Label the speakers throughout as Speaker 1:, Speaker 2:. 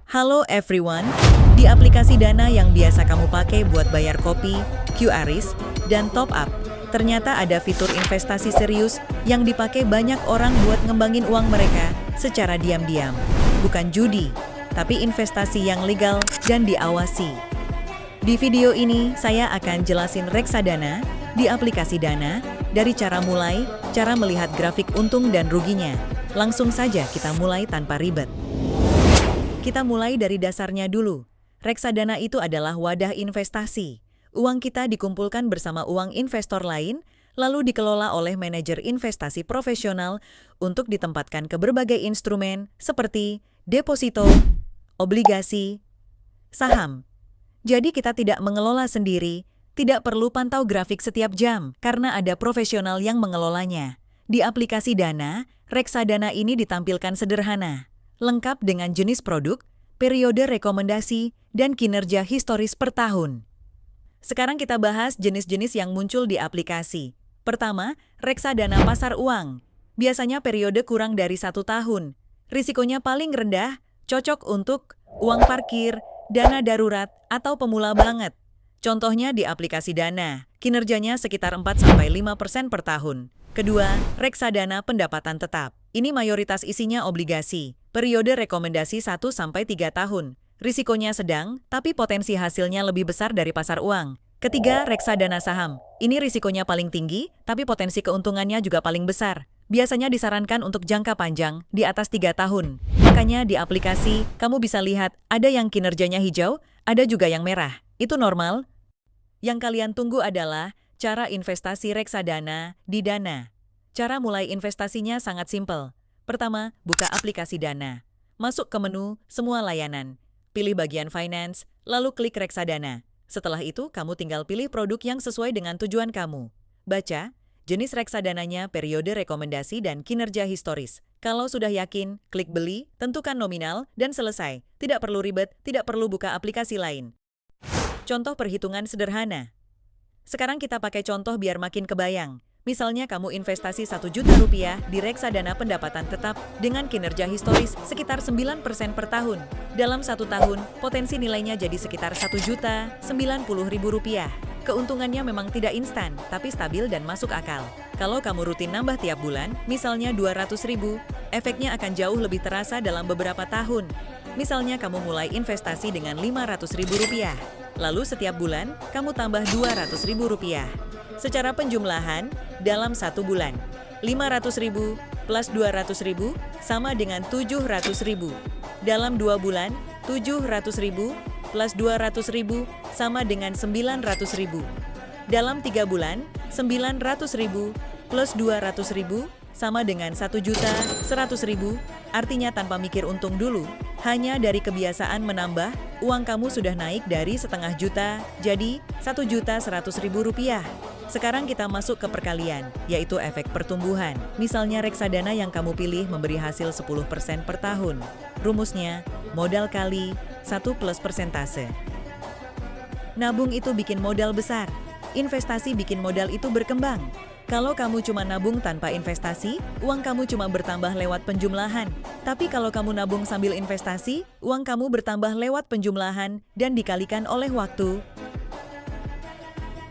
Speaker 1: Halo everyone, di aplikasi Dana yang biasa kamu pakai buat bayar kopi, QRIS, dan top up, ternyata ada fitur investasi serius yang dipakai banyak orang buat ngembangin uang mereka secara diam-diam. Bukan judi, tapi investasi yang legal dan diawasi. Di video ini, saya akan jelasin reksadana di aplikasi Dana, dari cara mulai, cara melihat grafik untung dan ruginya. Langsung saja kita mulai tanpa ribet. Kita mulai dari dasarnya dulu. Reksadana itu adalah wadah investasi. Uang kita dikumpulkan bersama uang investor lain, lalu dikelola oleh manajer investasi profesional untuk ditempatkan ke berbagai instrumen seperti deposito, obligasi, saham. Jadi kita tidak mengelola sendiri, tidak perlu pantau grafik setiap jam karena ada profesional yang mengelolanya. Di aplikasi Dana, reksadana ini ditampilkan sederhana, lengkap dengan jenis produk, periode rekomendasi, dan kinerja historis per tahun. Sekarang kita bahas jenis-jenis yang muncul di aplikasi. Pertama, reksadana pasar uang. Biasanya periode kurang dari 1 tahun. Risikonya paling rendah, cocok untuk uang parkir, dana darurat, atau pemula banget. Contohnya di aplikasi Dana, kinerjanya sekitar 4-5% per tahun. Kedua, reksadana pendapatan tetap. Ini mayoritas isinya obligasi. Periode rekomendasi 1-3 tahun. Risikonya sedang, tapi potensi hasilnya lebih besar dari pasar uang. Ketiga, reksadana saham. Ini risikonya paling tinggi, tapi potensi keuntungannya juga paling besar. Biasanya disarankan untuk jangka panjang, di atas 3 tahun. Makanya di aplikasi, kamu bisa lihat ada yang kinerjanya hijau, ada juga yang merah. Itu normal. Yang kalian tunggu adalah cara investasi reksadana di Dana. Cara mulai investasinya sangat simpel. Pertama, buka aplikasi Dana. Masuk ke menu Semua Layanan. Pilih bagian Finance, lalu klik Reksadana. Setelah itu, kamu tinggal pilih produk yang sesuai dengan tujuan kamu. Baca, jenis reksadananya, periode rekomendasi, dan kinerja historis. Kalau sudah yakin, klik Beli, tentukan nominal, dan selesai. Tidak perlu ribet, tidak perlu buka aplikasi lain. Contoh perhitungan sederhana. Sekarang kita pakai contoh biar makin kebayang. Misalnya kamu investasi 1 juta rupiah di reksadana pendapatan tetap dengan kinerja historis sekitar 9% per tahun. Dalam 1 tahun, potensi nilainya jadi sekitar 1.090.000 rupiah. Keuntungannya memang tidak instan, tapi stabil dan masuk akal. Kalau kamu rutin nambah tiap bulan, misalnya 200.000, efeknya akan jauh lebih terasa dalam beberapa tahun. Misalnya kamu mulai investasi dengan 500.000 rupiah. Lalu setiap bulan, kamu tambah 200.000 rupiah. Secara penjumlahan, dalam 1 bulan, 500.000 plus 200.000 sama dengan 700.000. Dalam 2 bulan, 700.000 plus 200.000 sama dengan 900.000. Dalam 3 bulan, 900.000 plus 200.000 sama dengan 1.100.000. Artinya tanpa mikir untung dulu, hanya dari kebiasaan menambah, uang kamu sudah naik dari 500.000 jadi 1.100.000 rupiah. Sekarang kita masuk ke perkalian, yaitu efek pertumbuhan. Misalnya reksadana yang kamu pilih memberi hasil 10% per tahun. Rumusnya, modal kali 1 plus persentase. Nabung itu bikin modal besar. Investasi bikin modal itu berkembang. Kalau kamu cuma nabung tanpa investasi, uang kamu cuma bertambah lewat penjumlahan. Tapi kalau kamu nabung sambil investasi, uang kamu bertambah lewat penjumlahan dan dikalikan oleh waktu.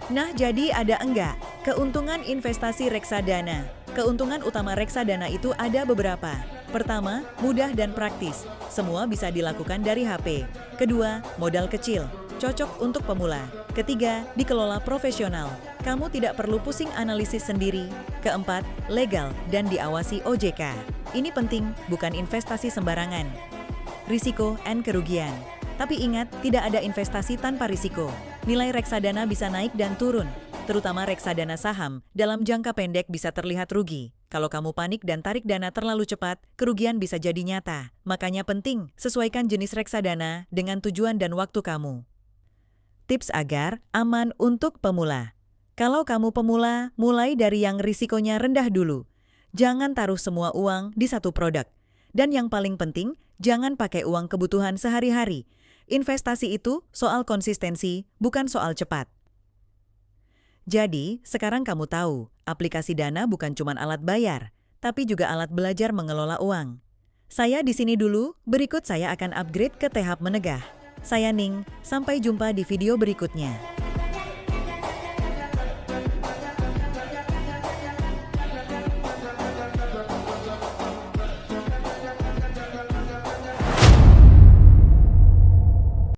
Speaker 1: Nah, jadi ada enggak keuntungan investasi reksadana? Keuntungan utama reksadana itu ada beberapa. Pertama, mudah dan praktis. Semua bisa dilakukan dari HP. Kedua, modal kecil. Cocok untuk pemula. Ketiga, dikelola profesional. Kamu tidak perlu pusing analisis sendiri. Keempat, legal dan diawasi OJK. Ini penting, bukan investasi sembarangan. Risiko and kerugian. Tapi ingat, tidak ada investasi tanpa risiko. Nilai reksadana bisa naik dan turun. Terutama reksadana saham, dalam jangka pendek bisa terlihat rugi. Kalau kamu panik dan tarik dana terlalu cepat, kerugian bisa jadi nyata. Makanya penting, sesuaikan jenis reksadana dengan tujuan dan waktu kamu. Tips agar aman untuk pemula. Kalau kamu pemula, mulai dari yang risikonya rendah dulu. Jangan taruh semua uang di satu produk. Dan yang paling penting, jangan pakai uang kebutuhan sehari-hari. Investasi itu soal konsistensi, bukan soal cepat. Jadi, sekarang kamu tahu, aplikasi Dana bukan cuma alat bayar, tapi juga alat belajar mengelola uang. Saya di sini dulu, berikut saya akan upgrade ke tahap menegah. Saya Ning, sampai jumpa di video berikutnya.